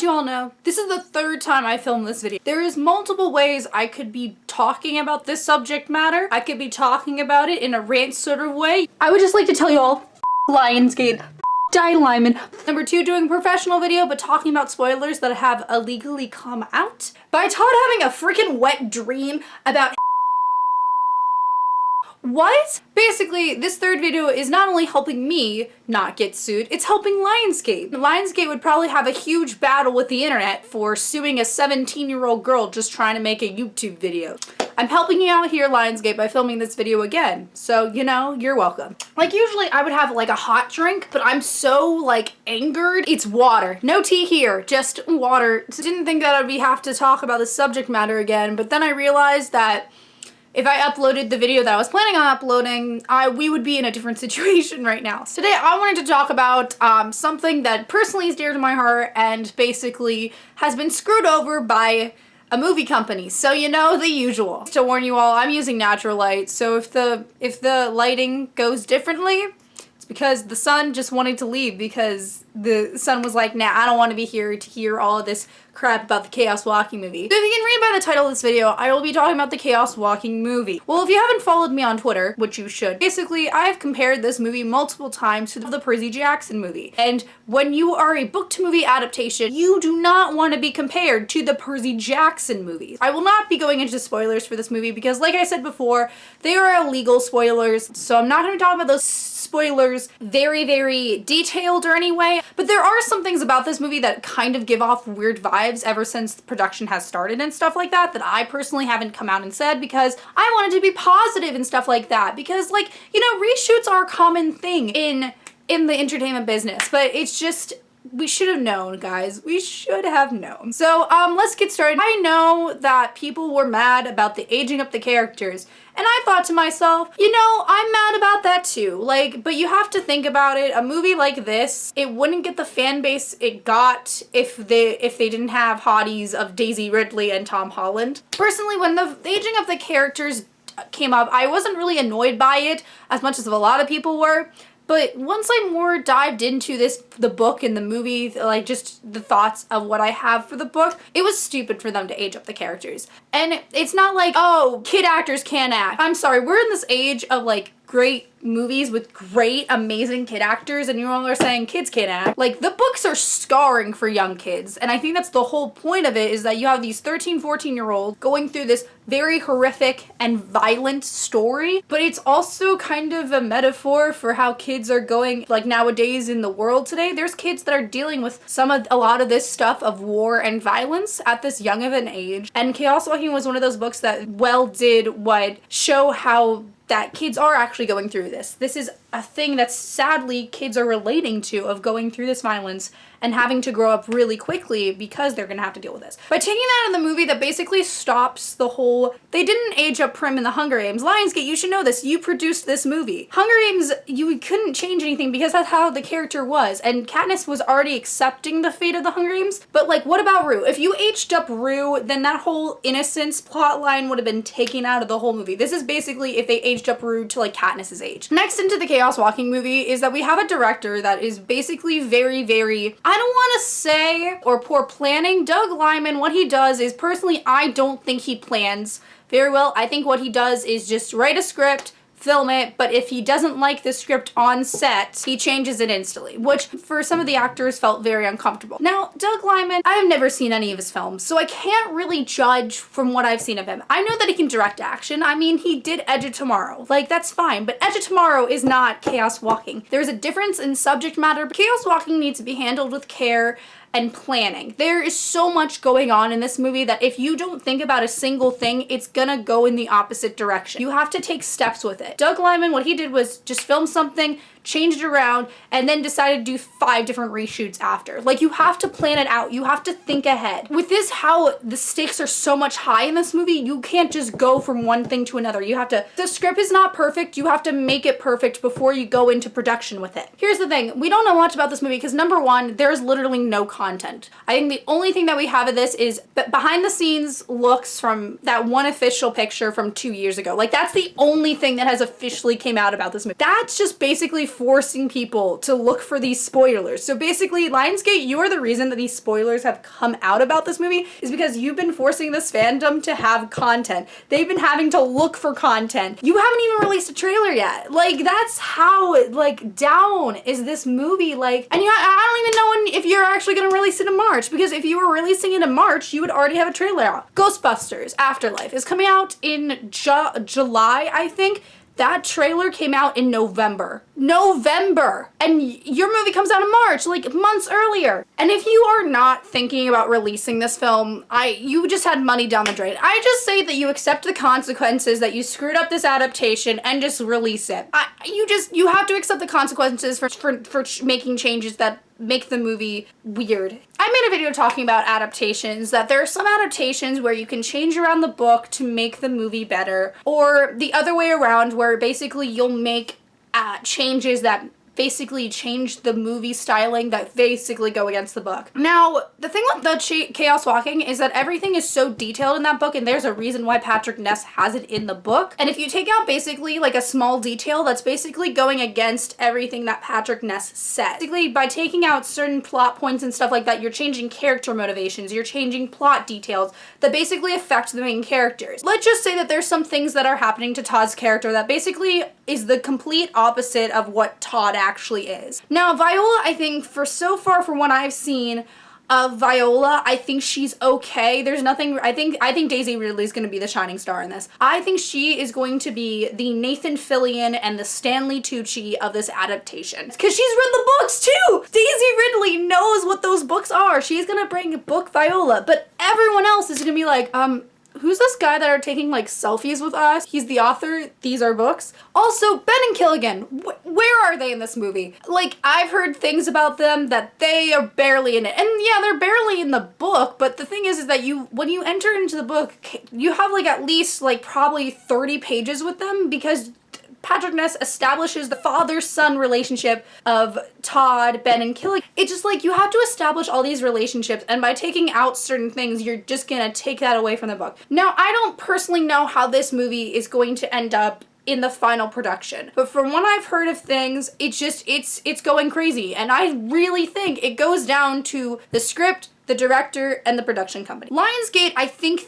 let you all know, this is the third time I filmed this video. There is multiple ways I could be talking about this subject matter. I could be talking about it in a rant sort of way. I would just like to tell you all, Lionsgate, Die Lyman. Number 2, doing a professional video, but talking about spoilers that have illegally come out. By Todd having a freaking wet dream about what? Basically, this third video is not only helping me not get sued, it's helping Lionsgate. Lionsgate would probably have a huge battle with the internet for suing a 17-year-old girl just trying to make a YouTube video. I'm helping you out here, Lionsgate, by filming this video again. So, you know, you're welcome. Like, usually I would have like a hot drink, but I'm so like angered. It's water. No tea here, just water. Didn't think that I'd have to talk about the subject matter again, but then I realized that if I uploaded the video that I was planning on uploading, we would be in a different situation right now. So today I wanted to talk about something that personally is dear to my heart and basically has been screwed over by a movie company. So you know, the usual. To warn you all, I'm using natural light, so if the lighting goes differently, it's because the sun just wanted to leave because the sun was like, nah, I don't want to be here to hear all of this crap about the Chaos Walking movie. So if you can read by the title of this video, I will be talking about the Chaos Walking movie. Well, if you haven't followed me on Twitter, which you should, basically I've compared this movie multiple times to the Percy Jackson movie. And when you are a book-to-movie adaptation, you do not want to be compared to the Percy Jackson movie. I will not be going into spoilers for this movie because, like I said before, they are illegal spoilers, so I'm not going to be talking about those spoilers very, very detailed or anyway, but there are some things about this movie that kind of give off weird vibes ever since the production has started and stuff like that I personally haven't come out and said because I wanted to be positive and stuff like that because, like, you know, reshoots are a common thing in the entertainment business, but it's just, we should have known, guys. We should have known. So, let's get started. I know that people were mad about the aging up the characters, and I thought to myself, you know, I'm mad about that too. Like, but you have to think about it. A movie like this, it wouldn't get the fan base it got if they didn't have hotties of Daisy Ridley and Tom Holland. Personally, when the aging of the characters came up, I wasn't really annoyed by it as much as a lot of people were. But once I more dived into the book and the movie, like just the thoughts of what I have for the book, it was stupid for them to age up the characters. And it's not like, oh, kid actors can't act. I'm sorry, we're in this age of like great movies with great, amazing kid actors, and you all are saying kids can't act. Like, the books are scarring for young kids, and I think that's the whole point of it, is that you have these 13, 14-year-olds going through this very horrific and violent story, but it's also kind of a metaphor for how kids are going, like, nowadays in the world today. There's kids that are dealing with a lot of this stuff of war and violence at this young of an age, and Chaos Walking was one of those books that did what show how that kids are actually going through this. This is a thing that sadly kids are relating to, of going through this violence and having to grow up really quickly because they're gonna have to deal with this. By taking that in the movie, that basically stops the whole, they didn't age up Prim in the Hunger Games. Lionsgate, you should know this. You produced this movie. Hunger Games, you couldn't change anything because that's how the character was. And Katniss was already accepting the fate of the Hunger Games. But like, what about Rue? If you aged up Rue, then that whole innocence plot line would have been taken out of the whole movie. This is basically if they aged up Rue to like Katniss's age. Next into the Chaos Walking movie is that we have a director that is basically very, very, I don't want to say, or poor planning. Doug Lyman, what he does is, personally, I don't think he plans very well. I think what he does is just write a script, film it, but if he doesn't like the script on set, he changes it instantly, which for some of the actors felt very uncomfortable. Now, Doug Lyman, I have never seen any of his films, so I can't really judge from what I've seen of him. I know that he can direct action. I mean, he did Edge of Tomorrow. Like, that's fine, but Edge of Tomorrow is not Chaos Walking. There's a difference in subject matter, but Chaos Walking needs to be handled with care and planning. There is so much going on in this movie that if you don't think about a single thing, it's gonna go in the opposite direction. You have to take steps with it. Doug Lyman, what he did was just film something, changed it around, and then decided to do 5 different reshoots after. Like, you have to plan it out. You have to think ahead. With this, how the stakes are so much high in this movie, you can't just go from one thing to another. You have to, the script is not perfect. You have to make it perfect before you go into production with it. Here's the thing. We don't know much about this movie because, number one, there's literally no content. I think the only thing that we have of this is behind the scenes looks from that one official picture from 2 years ago. Like, that's the only thing that has officially came out about this movie. That's just basically forcing people to look for these spoilers. So basically, Lionsgate, you are the reason that these spoilers have come out about this movie, is because you've been forcing this fandom to have content. They've been having to look for content. You haven't even released a trailer yet. Like, that's how, like, down is this movie. Like, and I don't even know if you're actually gonna release it in March, because if you were releasing it in March, you would already have a trailer out. Ghostbusters Afterlife is coming out in July, I think. That trailer came out in November. And your movie comes out in March, like months earlier. And if you are not thinking about releasing this film, you just had money down the drain. I just say that you accept the consequences, that you screwed up this adaptation, and just release it. You have to accept the consequences for making changes that make the movie weird. I made a video talking about adaptations, that there are some adaptations where you can change around the book to make the movie better, or the other way around, where basically you'll make changes that basically change the movie styling that basically go against the book. Now, the thing with the Chaos Walking is that everything is so detailed in that book, and there's a reason why Patrick Ness has it in the book. And if you take out basically like a small detail, that's basically going against everything that Patrick Ness said. Basically, by taking out certain plot points and stuff like that, you're changing character motivations, you're changing plot details that basically affect the main characters. Let's just say that there's some things that are happening to Todd's character that basically is the complete opposite of what Todd actually is. Now, Viola, I think, from what I've seen of Viola, I think she's okay. There's nothing, I think Daisy Ridley is going to be the shining star in this. I think she is going to be the Nathan Fillion and the Stanley Tucci of this adaptation. Because she's read the books too! Daisy Ridley knows what those books are. She's going to bring book Viola, but everyone else is going to be like, who's this guy that are taking like selfies with us? He's the author, these are books. Also, Ben and Killigan, where are they in this movie? Like, I've heard things about them that they are barely in it. And yeah, they're barely in the book, but the thing is that when you enter into the book, you have like at least like probably 30 pages with them, because Patrick Ness establishes the father-son relationship of Todd, Ben, and Killigan. It's just like, you have to establish all these relationships, and by taking out certain things, you're just gonna take that away from the book. Now, I don't personally know how this movie is going to end up in the final production, but from what I've heard of things, it's going crazy, and I really think it goes down to the script, the director, and the production company. Lionsgate, I think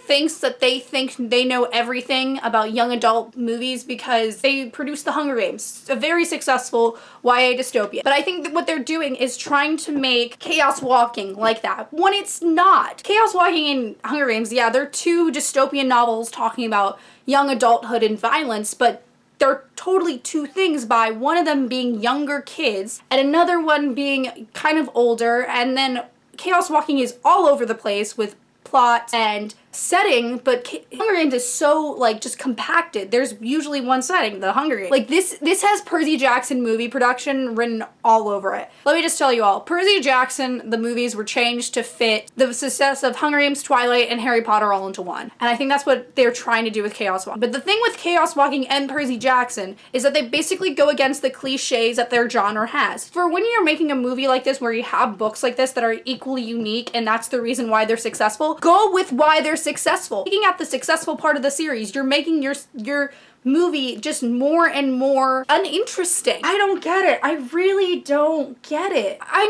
they know everything about young adult movies because they produced The Hunger Games, a very successful YA dystopia. But I think that what they're doing is trying to make Chaos Walking like that, when it's not. Chaos Walking and Hunger Games, yeah, they're two dystopian novels talking about young adulthood and violence, but they're totally two things, by one of them being younger kids and another one being kind of older, and then Chaos Walking is all over the place with plot and setting, but Hunger Games is so like just compacted. There's usually one setting, the Hunger Games. Like this has Percy Jackson movie production written all over it. Let me just tell you all, Percy Jackson, the movies were changed to fit the success of Hunger Games, Twilight, and Harry Potter all into one. And I think that's what they're trying to do with Chaos Walking. But the thing with Chaos Walking and Percy Jackson is that they basically go against the cliches that their genre has. For when you're making a movie like this, where you have books like this that are equally unique, and that's the reason why they're successful, go with why they're successful. Taking out the successful part of the series, you're making your movie just more and more uninteresting. I don't get it. I really don't get it. I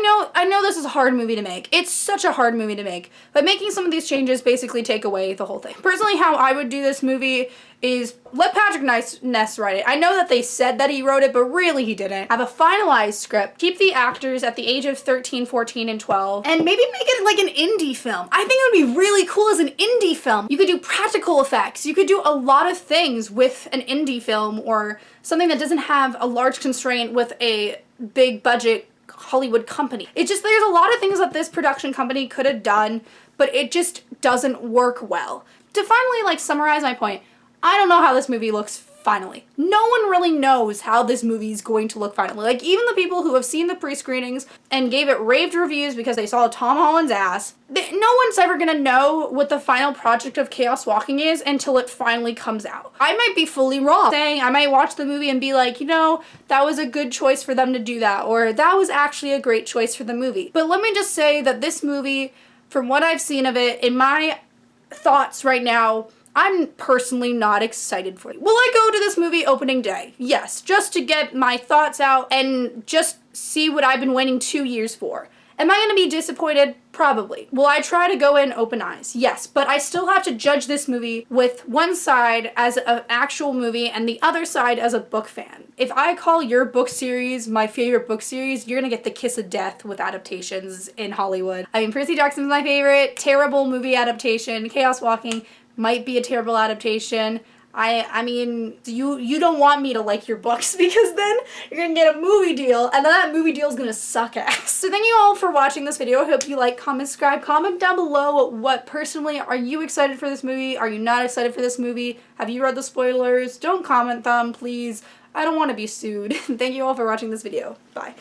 know this is a hard movie to make. It's such a hard movie to make, but making some of these changes basically take away the whole thing. Personally, how I would do this movie is let Patrick Ness write it. I know that they said that he wrote it, but really he didn't. Have a finalized script, keep the actors at the age of 13, 14, and 12, and maybe make it like an indie film. I think it would be really cool as an indie film. You could do practical effects. You could do a lot of things with an indie film, or something that doesn't have a large constraint with a big budget Hollywood company. There's a lot of things that this production company could have done, but it just doesn't work well. To finally like summarize my point, I don't know how this movie looks finally. No one really knows how this movie is going to look finally. Like, even the people who have seen the pre-screenings and gave it raved reviews because they saw Tom Holland's ass, no one's ever gonna know what the final project of Chaos Walking is until it finally comes out. I might be fully wrong, saying I might watch the movie and be like, you know, that was a good choice for them to do that, or that was actually a great choice for the movie. But let me just say that this movie, from what I've seen of it, in my thoughts right now, I'm personally not excited for it. Will I go to this movie opening day? Yes, just to get my thoughts out and just see what I've been waiting 2 years for. Am I gonna be disappointed? Probably. Will I try to go in open eyes? Yes, but I still have to judge this movie with one side as an actual movie and the other side as a book fan. If I call your book series my favorite book series, you're gonna get the kiss of death with adaptations in Hollywood. I mean, Percy Jackson's my favorite. Terrible movie adaptation. Chaos Walking might be a terrible adaptation. I mean, you don't want me to like your books because then you're gonna get a movie deal and then that movie deal is gonna suck ass. So thank you all for watching this video. I hope you like, comment, subscribe, comment down below what personally, are you excited for this movie? Are you not excited for this movie? Have you read the spoilers? Don't comment them, please. I don't want to be sued. Thank you all for watching this video. Bye.